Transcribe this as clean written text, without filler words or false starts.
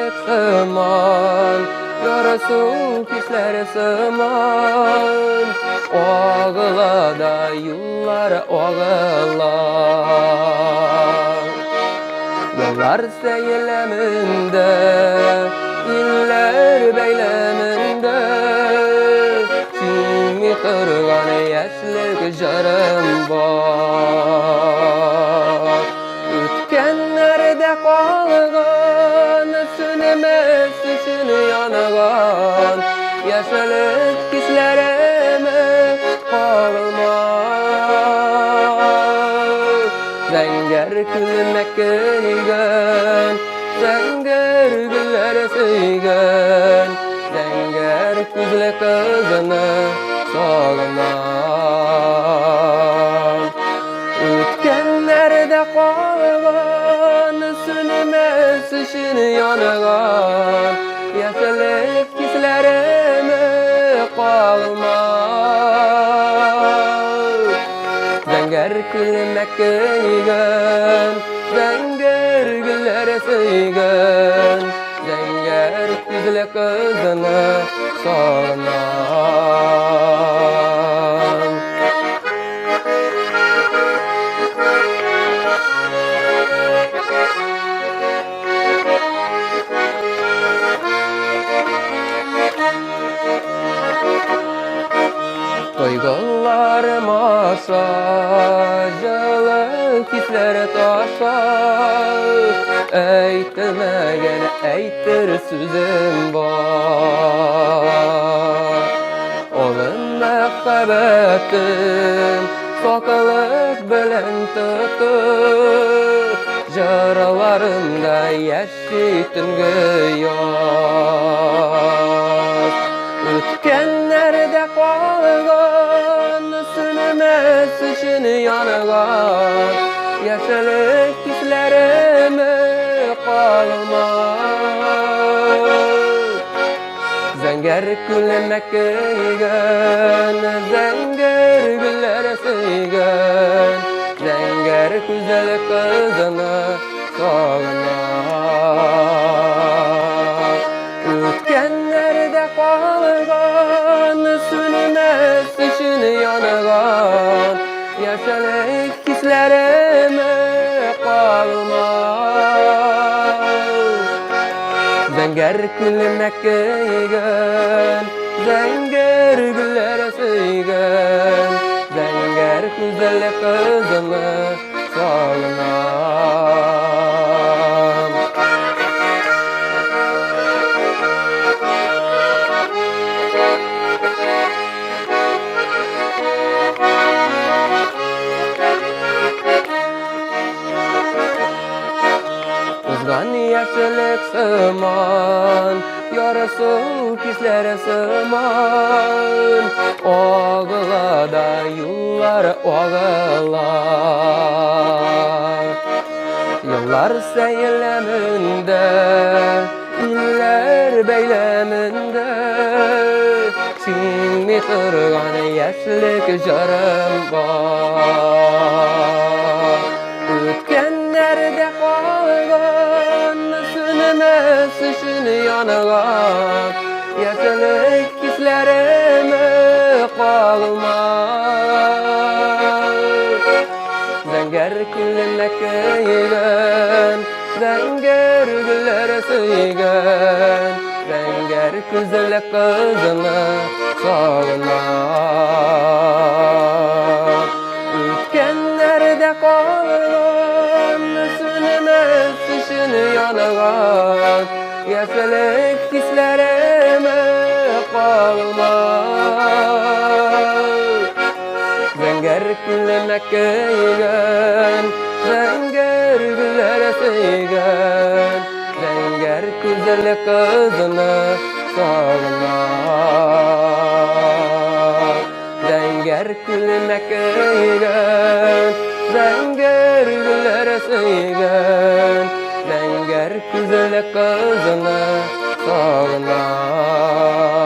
yaşlılık sığman, yarasın pisler sığman. Oğula da yıllar oğular. Yıllar seyleminde, iller beyleminde, kimi kırgan yaşlık jarım var. Ötkenlerde kalgan, sünmez süşünü yanıgan, yaşlık pislerime kalmaz. Zenger külmek kıygan, zenger güller sıygan, zenger küzle kızını sağlamam. Ötkenlerde kalgan, sünmez süşünü yanıgan, yaşlık pislerime kalmaz. Zenger külmek kıygan, zenger güller sıygan, zenger küzle kızını sağlamam. Duygularım aşa, jılık hisler taşa, eytilmegen eytir sözüm var. Olun mehbettim, sokalık bilen tuttu, jaralarımda yaşitin göyaz. Ötkenlerde kalgan, sünmez süşünü yanıgan, yaşlık pislerime kalmaz. Zenger külmek kıygan, zenger güller sıygan, zenger güzel kızını sağlamam. Ötkenlerde kalgan, sünmez süşünü yanıgan, yaşlık hislerime kalmaz. Zenger külmek kıygan, zenger güller sıygan, zenger güzel kızını sağlamam. Uzgan yaşlık sığman, yarası pisler sığman. Oğula da yıllar oğular. Yıllar seyleminde, iller beyleminde, kimi kırgan yaşlık jarım var. Ötkenlerde kalgan, sünmez süşünü yanıgan, yaşlık hislerime kalmaz. Zenger külmek kıygan, zenger güller sıygan, zenger güzel kızını sağlamam. Ötkenlerde kalgan, sünmez süşünü yanıgan, yaşlık hislerime kalmaz. Zenger külmek kıygan, zenger güller sıygan, zenger güzel kızını sağlamam. Zenger külmek kıygan, zenger güller sıygan, zenger güzel kızını sağlamam.